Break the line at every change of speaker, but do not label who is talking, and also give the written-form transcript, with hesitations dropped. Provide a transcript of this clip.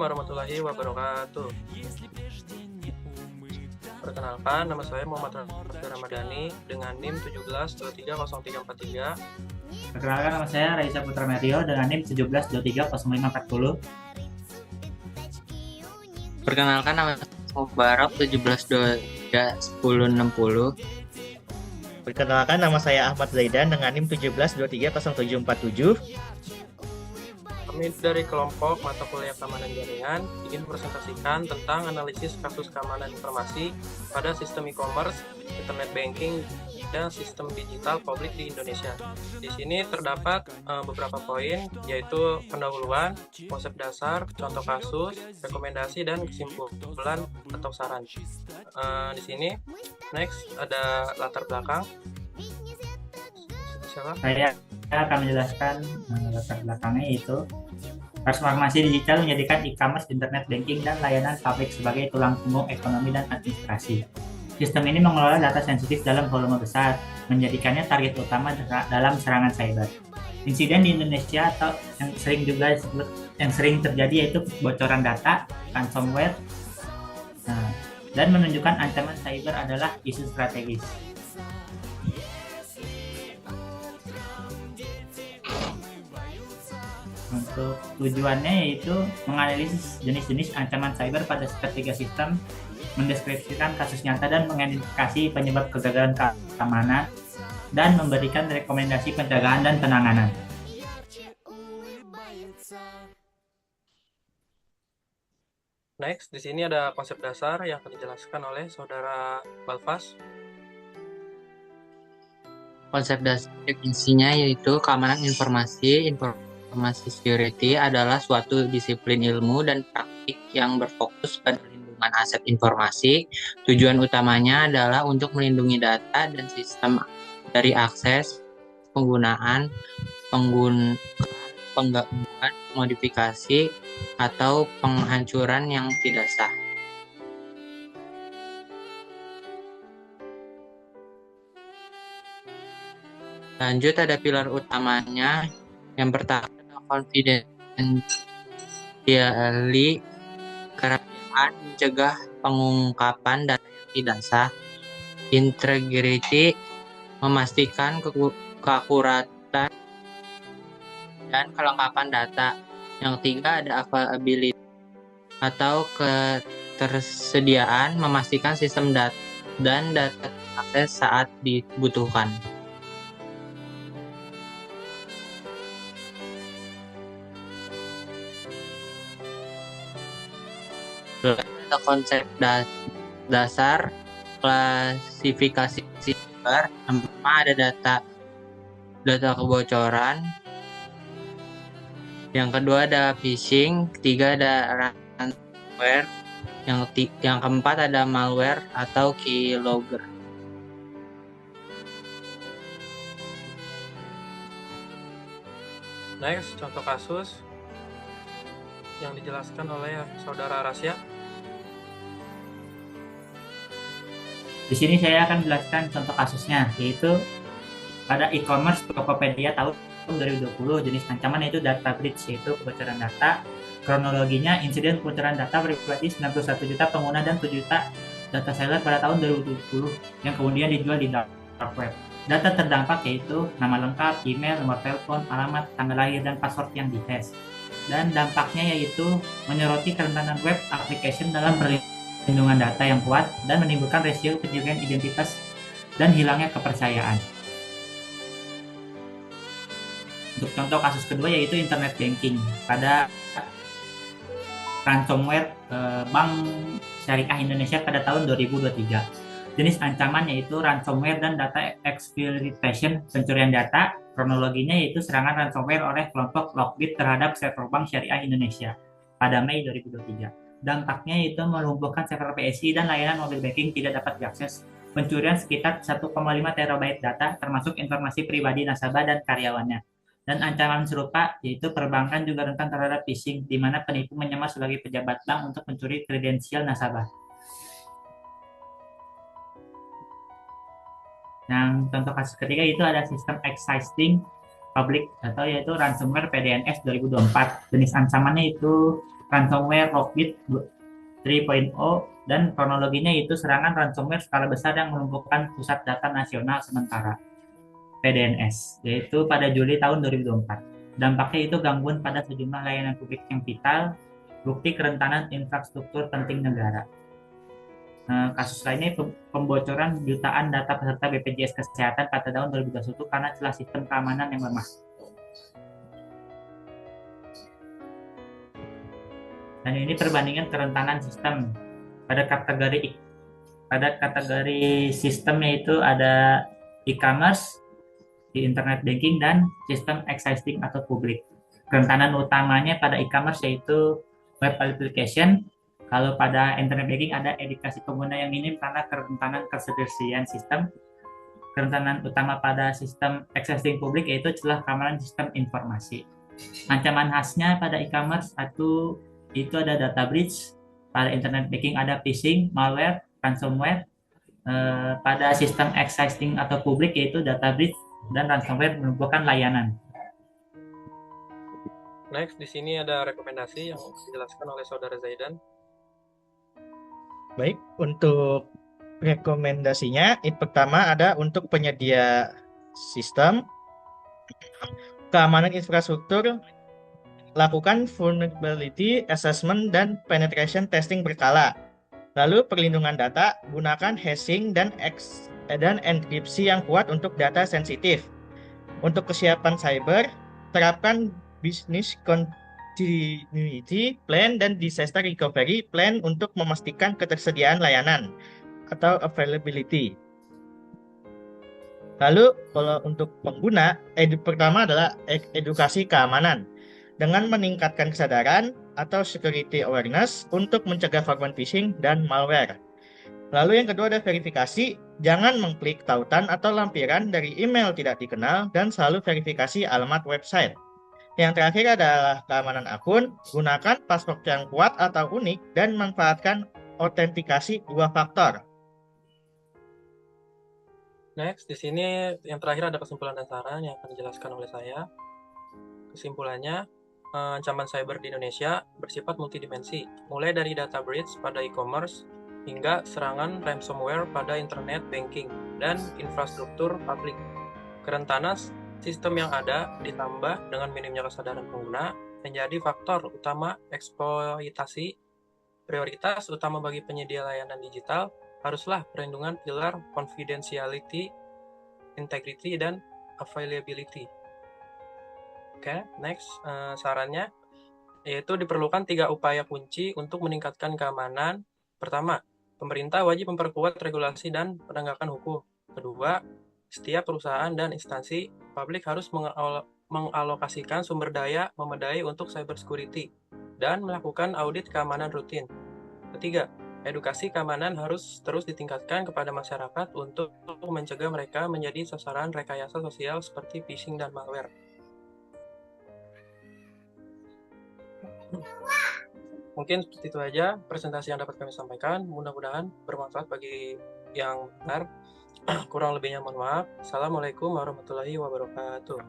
warahmatullahi wabarakatuh. Perkenalkan, nama saya Muhammad Rafi Ramadhani dengan NIM 17230343.
Perkenalkan, nama saya Raisa Putra Merio dengan NIM 17230540.
Perkenalkan, nama saya Mubarak 17231060.
Perkenalkan, nama saya Ahmad Zaidan dengan NIM 17230747.
Kami dari kelompok mata kuliah keamanan jaringan ingin presentasikan tentang analisis kasus keamanan informasi pada sistem e-commerce, internet banking, dan sistem digital publik di Indonesia. Di sini terdapat beberapa poin, yaitu pendahuluan, konsep dasar, contoh kasus, rekomendasi, dan kesimpulan atau saran. Di sini, next ada latar belakang. Siapa?
Saya akan menjelaskan latar belakangnya, yaitu transformasi digital menjadikan e-commerce, internet banking, dan layanan publik sebagai tulang punggung ekonomi dan administrasi. Sistem ini mengelola data sensitif dalam volume besar, menjadikannya target utama dalam serangan cyber. Insiden di Indonesia atau yang sering terjadi yaitu bocoran data, ransomware, dan menunjukkan ancaman cyber adalah isu strategis. Untuk tujuannya yaitu menganalisis jenis-jenis ancaman cyber pada ketiga sistem, mendeskripsikan kasus nyata dan mengidentifikasi penyebab kegagalan keamanan, dan memberikan rekomendasi pencegahan dan penanganan.
Next, di sini ada konsep dasar yang akan dijelaskan oleh Saudara Balfas.
Konsep dasar definisinya yaitu keamanan informasi security adalah suatu disiplin ilmu dan praktik yang berfokus pada perlindungan aset informasi. Tujuan utamanya adalah untuk melindungi data dan sistem dari akses, penggunaan, penggabungan, modifikasi, atau penghancuran yang tidak sah. Lanjut, ada pilar utamanya. Yang pertama, confidentiality, kerahasiaan, mencegah pengungkapan data yang tidak sah. Integrity, memastikan keakuratan dan kelengkapan data. Yang ketiga, ada availability atau ketersediaan, memastikan sistem data dan data akses saat dibutuhkan. Ada konsep dasar klasifikasi cyber. Yang pertama ada data kebocoran. Yang kedua ada phishing. Ketiga ada ransomware. Yang keempat ada malware atau keylogger.
Next, contoh kasus yang dijelaskan oleh Saudara Rasya.
Di sini saya akan menjelaskan contoh kasusnya, yaitu pada e-commerce Tokopedia tahun 2020, jenis ancaman yaitu data breach, yaitu kebocoran data. Kronologinya, insiden kebocoran data berarti 91 juta pengguna dan 7 juta data seller pada tahun 2020 yang kemudian dijual di dark web. Data terdampak yaitu nama lengkap, email, nomor telepon, alamat, tanggal lahir, dan password yang dihash. Dan dampaknya yaitu menyoroti kerentanan web application dalam perlindungan data yang kuat dan menimbulkan resiko kehilangan identitas dan hilangnya kepercayaan. Untuk contoh kasus kedua yaitu internet banking pada ransomware Bank Syariah Indonesia pada tahun 2023. Jenis ancaman yaitu ransomware dan data exploitation, pencurian data. Kronologinya yaitu serangan ransomware oleh kelompok Lockbit terhadap server Bank Syariah Indonesia pada Mei 2023. Dampaknya yaitu melumpuhkan server PSI dan layanan mobile banking tidak dapat diakses. Pencurian sekitar 1,5 terabyte data termasuk informasi pribadi nasabah dan karyawannya. Dan ancaman serupa yaitu perbankan juga rentan terhadap phishing, di mana penipu menyamar sebagai pejabat bank untuk mencuri kredensial nasabah. Yang contoh kasus ketiga itu ada sistem existing public atau yaitu ransomware PDNS 2024. Jenis ancamannya itu ransomware Lockbit 3.0, dan kronologinya yaitu serangan ransomware skala besar yang melumpuhkan Pusat Data Nasional Sementara PDNS, yaitu pada Juli tahun 2024. Dampaknya itu gangguan pada sejumlah layanan publik yang vital, bukti kerentanan infrastruktur penting negara. Kasus lainnya pembocoran jutaan data peserta BPJS Kesehatan pada tahun 2021 karena celah sistem keamanan yang lemah. Dan ini perbandingan kerentanan sistem pada kategori sistemnya itu ada e-commerce, di internet banking, dan sistem existing atau publik. Kerentanan utamanya pada e-commerce yaitu web application. Kalau pada internet banking ada edukasi pengguna yang minim karena kerentanan ketersediaan sistem. Kerentanan utama pada sistem existing publik yaitu celah keamanan sistem informasi. Ancaman khasnya pada e-commerce itu ada data breach, pada internet banking ada phishing, malware, ransomware. Pada sistem existing atau publik yaitu data breach dan ransomware melumpuhkan layanan.
Next, di sini ada rekomendasi yang dijelaskan oleh Saudara Zaidan.
Baik, untuk rekomendasinya, pertama ada untuk penyedia sistem, keamanan infrastruktur, lakukan vulnerability assessment dan penetration testing berkala. Lalu perlindungan data, gunakan hashing dan enkripsi yang kuat untuk data sensitif. Untuk kesiapan cyber, terapkan business continuity plan dan disaster recovery plan untuk memastikan ketersediaan layanan atau availability. Lalu kalau untuk pengguna, pertama adalah edukasi keamanan dengan meningkatkan kesadaran atau security awareness untuk mencegah korban phishing dan malware. Lalu yang kedua ada verifikasi, jangan mengklik tautan atau lampiran dari email tidak dikenal dan selalu verifikasi alamat website. Yang terakhir adalah keamanan akun, gunakan password yang kuat atau unik dan manfaatkan autentikasi 2 faktor.
Next, di sini yang terakhir ada kesimpulan dan saran yang akan dijelaskan oleh saya. Kesimpulannya, ancaman cyber di Indonesia bersifat multidimensi, mulai dari data breach pada e-commerce hingga serangan ransomware pada internet banking dan infrastruktur publik. Kerentanan sistem yang ada ditambah dengan minimnya kesadaran pengguna menjadi faktor utama eksploitasi. Prioritas utama bagi penyedia layanan digital haruslah perlindungan pilar confidentiality, integrity, dan availability. Oke, next, sarannya yaitu diperlukan 3 upaya kunci untuk meningkatkan keamanan. Pertama, pemerintah wajib memperkuat regulasi dan penegakan hukum. Kedua, setiap perusahaan dan instansi publik harus mengalokasikan sumber daya memadai untuk cybersecurity dan melakukan audit keamanan rutin. Ketiga, edukasi keamanan harus terus ditingkatkan kepada masyarakat untuk mencegah mereka menjadi sasaran rekayasa sosial seperti phishing dan malware. Mungkin seperti itu aja presentasi yang dapat kami sampaikan. Mudah-mudahan bermanfaat bagi yang benar. Kurang lebihnya mohon maaf. Assalamualaikum warahmatullahi wabarakatuh.